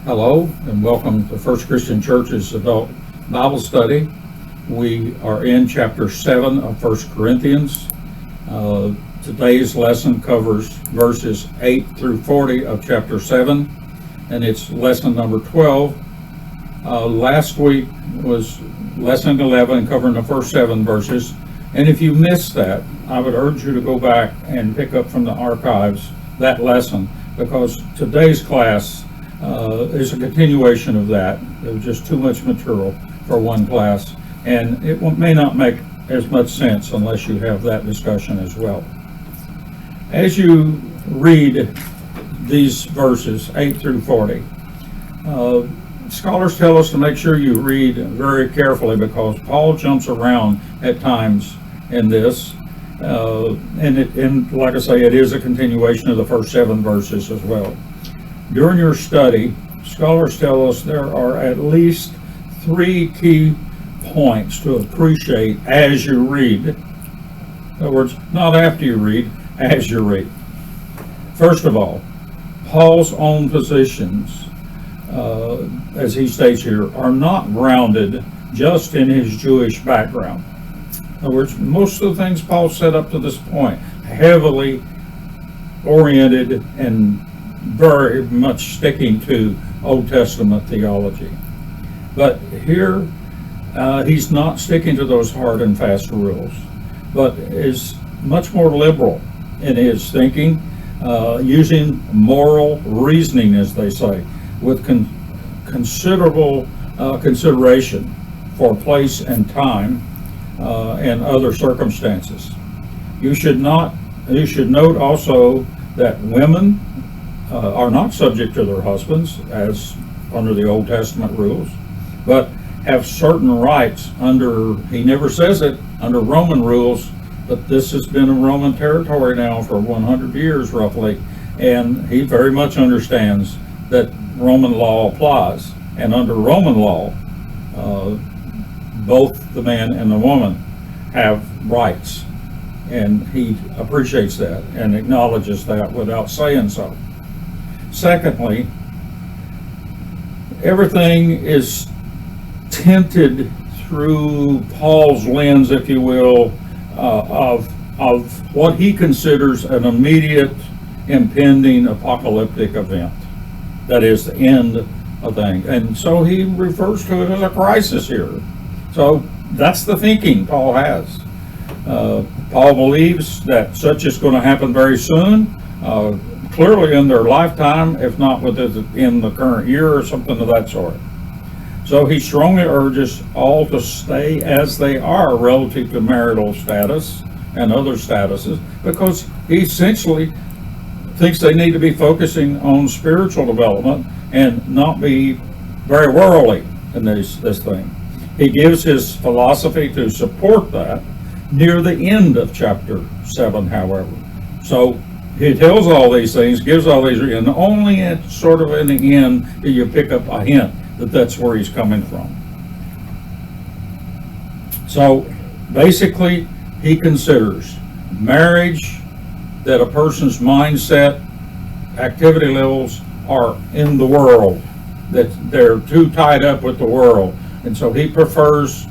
Hello and welcome to First Christian Church's Adult Bible Study. We are in chapter 7 of 1 Corinthians. Today's lesson covers verses 8 through 40 of chapter 7, and it's lesson number 12. Last week was lesson 11 covering the first 7 verses, and if you missed that, I would urge you to go back and pick up from the archives that lesson, because today's class is a continuation of that. There was just too much material for one class, and it may not make as much sense unless you have that discussion as well. As you read these verses, 8 through 40, scholars tell us to make sure you read very carefully, because Paul jumps around at times in this, and like I say, it is a continuation of the first 7 verses as well. During your study, scholars tell us there are at least 3 key points to appreciate as you read. In other words, not after you read, as you read. First of all, Paul's own positions, as he states here, are not grounded just in his Jewish background. In other words, most of the things Paul said up to this point, heavily oriented and very much sticking to Old Testament theology. But here, he's not sticking to those hard and fast rules, but is much more liberal in his thinking, using moral reasoning, as they say, with considerable consideration for place and time and other circumstances. You should note also that women are not subject to their husbands, as under the Old Testament rules, but have certain rights under, he never says it, under Roman rules, but this has been in Roman territory now for 100 years roughly, and he very much understands that Roman law applies. And under Roman law, both the man and the woman have rights, and he appreciates that and acknowledges that without saying so. Secondly, everything is tinted through Paul's lens, if you will, of what he considers an immediate, impending apocalyptic event. That is the end of things. And so he refers to it as a crisis here. So that's the thinking Paul has. Paul believes that such is going to happen very soon, clearly in their lifetime, if not within the current year or something of that sort. So he strongly urges all to stay as they are relative to marital status and other statuses, because he essentially thinks they need to be focusing on spiritual development and not be very worldly in this thing. He gives his philosophy to support that near the end of chapter 7, however. So he tells all these things, gives all these, and only at sort of in the end do you pick up a hint that that's where he's coming from. So basically, he considers marriage, that a person's mindset, activity levels are in the world, that they're too tied up with the world. And so he prefers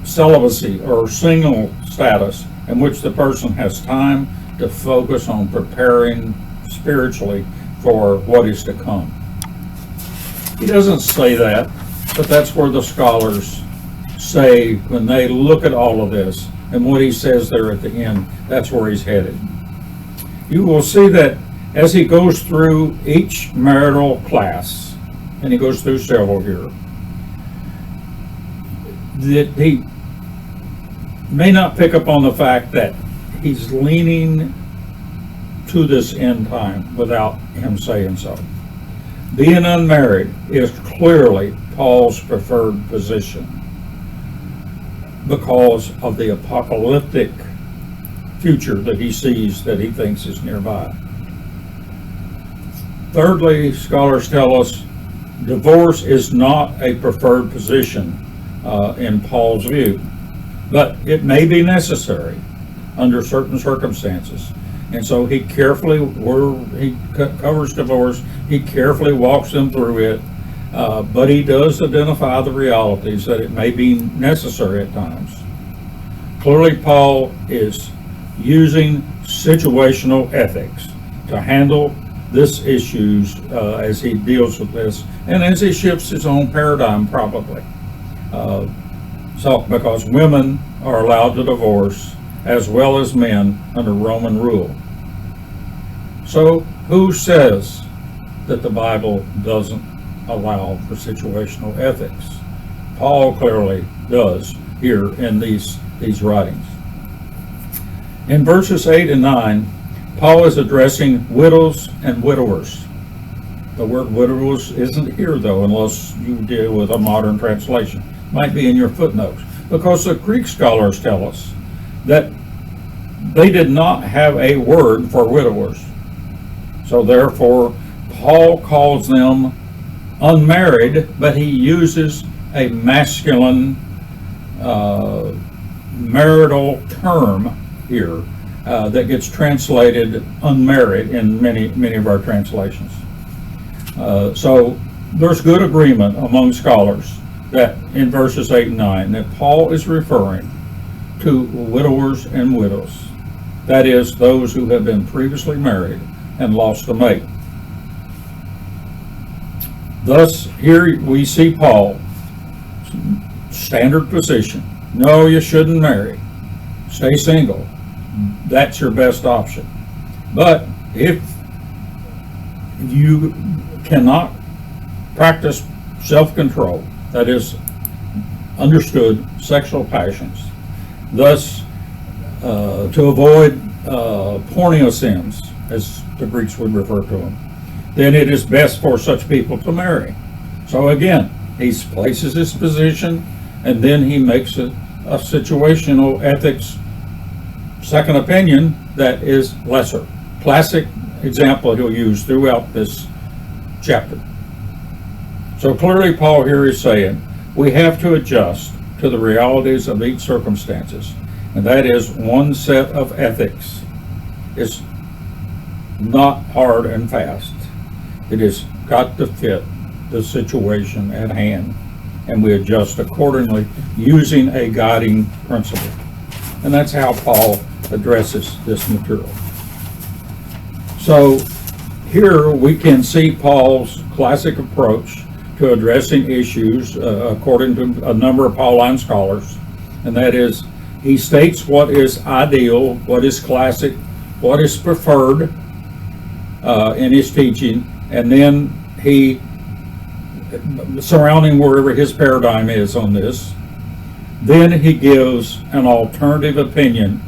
celibacy or single status, in which the person has time to focus on preparing spiritually for what is to come. He doesn't say that, but that's where the scholars say, when they look at all of this and what he says there at the end, that's where he's headed. You will see that as he goes through each marital class, and he goes through several here, that he may not pick up on the fact that he's leaning to this end time without him saying so. Being unmarried is clearly Paul's preferred position because of the apocalyptic future that he sees, that he thinks is nearby. Thirdly, scholars tell us divorce is not a preferred position in Paul's view, but it may be necessary under certain circumstances. And so he carefully, where he covers divorce, he carefully walks them through it but he does identify the realities that it may be necessary at times. Clearly, Paul is using situational ethics to handle this issues as he deals with this, and as he shifts his own paradigm, probably. So, because women are allowed to divorce as well as men under Roman rule. So, who says that the Bible doesn't allow for situational ethics? Paul clearly does here in these writings. In verses 8 and 9, Paul is addressing widows and widowers. The word widowers isn't here, though, unless you deal with a modern translation. It might be in your footnotes, because the Greek scholars tell us that they did not have a word for widowers. So therefore, Paul calls them unmarried, but he uses a masculine marital term here that gets translated unmarried in many of our translations. So there's good agreement among scholars that in verses 8 and 9 that Paul is referring to widowers and widows. That is, those who have been previously married and lost a mate. Thus, here we see Paul, standard position. No, you shouldn't marry. Stay single. That's your best option. But if you cannot practice self-control, that is, understood sexual passions, thus to avoid pornio sins, as the Greeks would refer to them, then it is best for such people to marry. So again, he places his position, and then he makes a situational ethics second opinion that is lesser. Classic example he'll use throughout this chapter. So clearly Paul here is saying we have to adjust to the realities of each circumstances, and that is one set of ethics is not hard and fast. It has got to fit the situation at hand, and we adjust accordingly using a guiding principle. And that's how Paul addresses this material. So here we can see Paul's classic approach to addressing issues according to a number of Pauline scholars, and that is he states what is ideal, what is classic, what is preferred in his teaching, and then he, surrounding wherever his paradigm is on this, then he gives an alternative opinion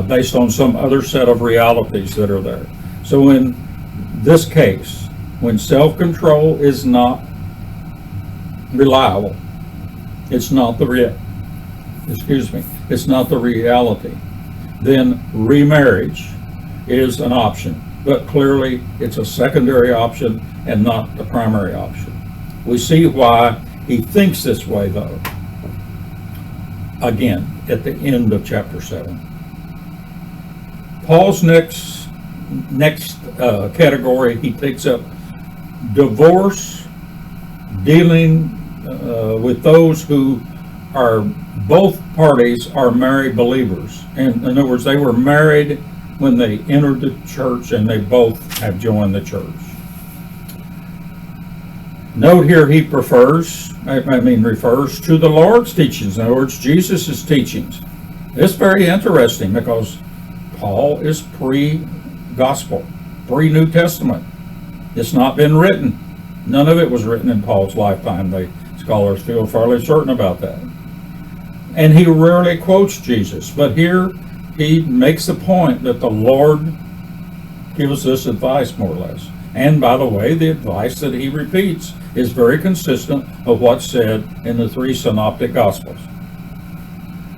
based on some other set of realities that are there. So in this case, when self-control is not reliable, it's not the it's not the reality, then remarriage is an option, but clearly it's a secondary option and not the primary option. We see why he thinks this way, though, again at the end of chapter 7. Paul's next category, he takes up divorce, dealing with those who are, both parties are married believers. And in other words, they were married when they entered the church, and they both have joined the church. Note here he refers to the Lord's teachings. In other words, Jesus' teachings. It's very interesting because Paul is pre-gospel, pre-New Testament. It's not been written. None of it was written in Paul's lifetime. Scholars feel fairly certain about that. And he rarely quotes Jesus, but here he makes the point that the Lord gives us advice, more or less. And by the way, the advice that he repeats is very consistent with what's said in the 3 synoptic gospels.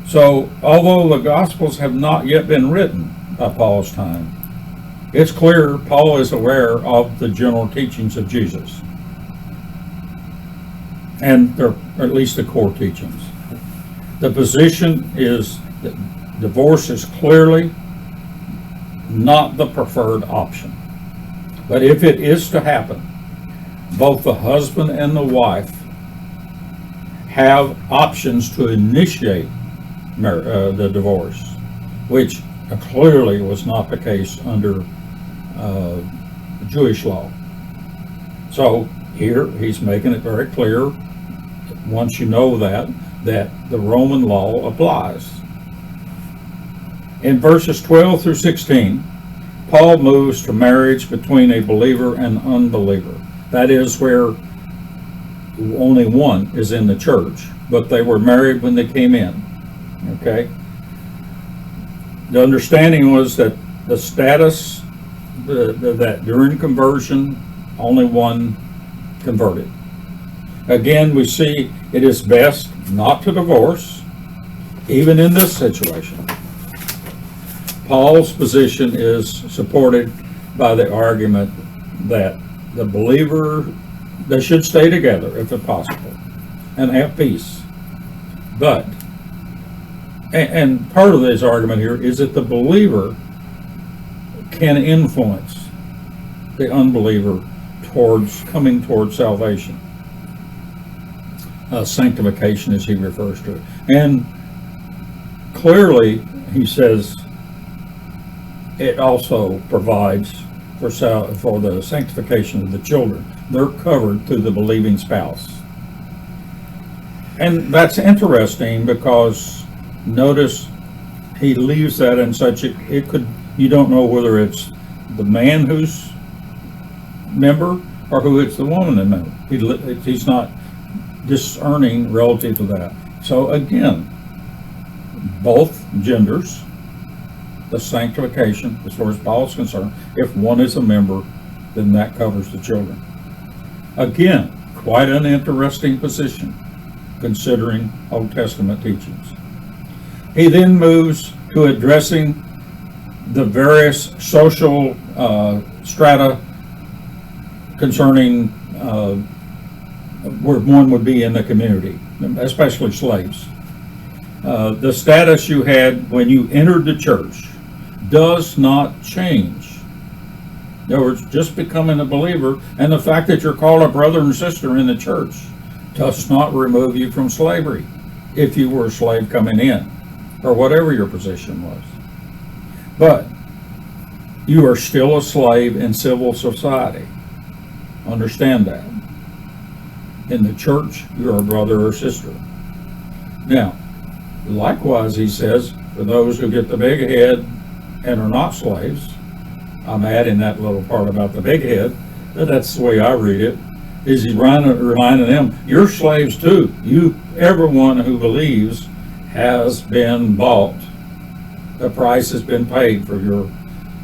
So, although the gospels have not yet been written by Paul's time, it's clear Paul is aware of the general teachings of Jesus, and they're at least the core teachings. The position is that divorce is clearly not the preferred option. But if it is to happen, both the husband and the wife have options to initiate the divorce, which clearly was not the case under Jewish law. So here he's making it very clear, once you know that the Roman law applies. In verses 12 through 16, Paul moves to marriage between a believer and unbeliever. That is where only one is in the church, but they were married when they came in. Okay? The understanding was that the status, that during conversion, only one converted. Again, we see it is best not to divorce, even in this situation. Paul's position is supported by the argument that the believer, they should stay together if it's possible and have peace. But, and part of this argument here is that the believer can influence the unbeliever towards coming towards salvation. Sanctification, as he refers to it. And clearly, he says, it also provides for the sanctification of the children. They're covered through the believing spouse. And that's interesting because notice he leaves that in such you don't know whether it's the man who's member or who it's the woman in member. He's not discerning relative to that. So again, both genders, the sanctification, as far as Paul is concerned, if one is a member, then that covers the children. Again, quite an interesting position, considering Old Testament teachings. He then moves to addressing the various social strata concerning where one would be in the community, especially slaves. The status you had when you entered the church does not change. In other words, just becoming a believer and the fact that you're called a brother and sister in the church does not remove you from slavery if you were a slave coming in, or whatever your position was. But you are still a slave in civil society. Understand that. In the church, you're a brother or sister. Now, likewise, he says, for those who get the big head and are not slaves, I'm adding that little part about the big head, but that's the way I read it, is he reminding them, you're slaves too. Everyone who believes has been bought. The price has been paid for your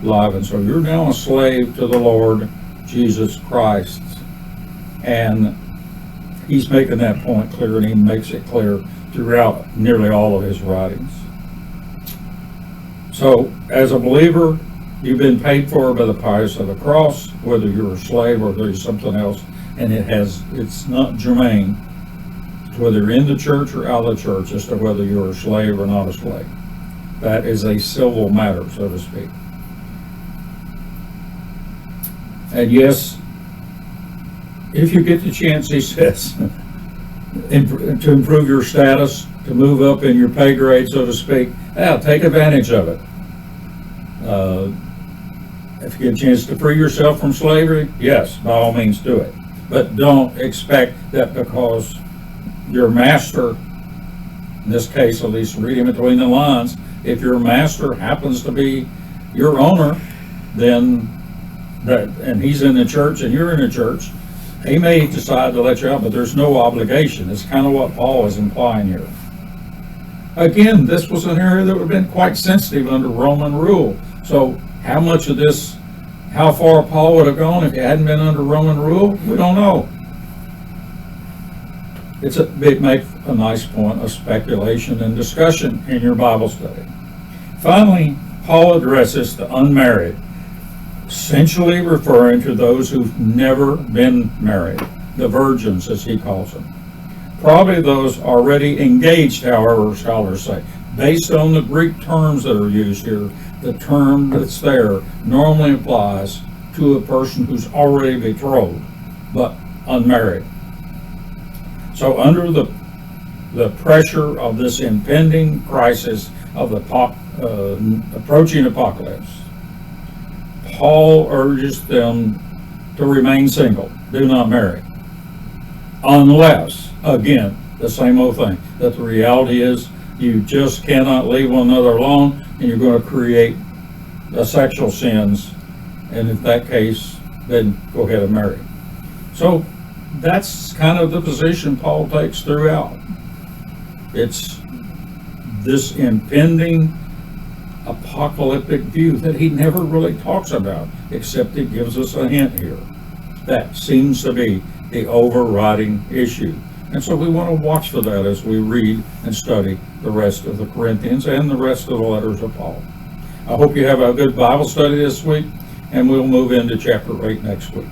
life, and so you're now a slave to the Lord Jesus Christ. And he's making that point clear, and he makes it clear throughout nearly all of his writings. So, as a believer, you've been paid for by the price of the cross, whether you're a slave or there's something else, and it's not germane to whether you're in the church or out of the church as to whether you're a slave or not a slave. That is a civil matter, so to speak. And yes, if you get the chance, he says, to improve your status, to move up in your pay grade, so to speak, take advantage of it. If you get a chance to free yourself from slavery, yes, by all means do it. But don't expect that because your master, in this case at least reading between the lines, if your master happens to be your owner, then and he's in the church and you're in the church, he may decide to let you out, but there's no obligation. It's kind of what Paul is implying here. Again, this was an area that would have been quite sensitive under Roman rule. So how much of this, how far Paul would have gone if he hadn't been under Roman rule, we don't know. It makes a nice point of speculation and discussion in your Bible study. Finally, Paul addresses the unmarried, essentially referring to those who've never been married, the virgins as he calls them. Probably those already engaged, however, scholars say. Based on the Greek terms that are used here, the term that's there normally applies to a person who's already betrothed. But unmarried. So under the pressure of this impending crisis of the approaching apocalypse, Paul urges them to remain single, do not marry, unless, again, the same old thing, that the reality is you just cannot leave one another alone, and you're going to create the sexual sins, and in that case, then go ahead and marry. So that's kind of the position Paul takes throughout. It's this impending apocalyptic view that he never really talks about, except he gives us a hint here. That seems to be the overriding issue. And so we want to watch for that as we read and study the rest of the Corinthians and the rest of the letters of Paul. I hope you have a good Bible study this week, and we'll move into chapter 8 next week.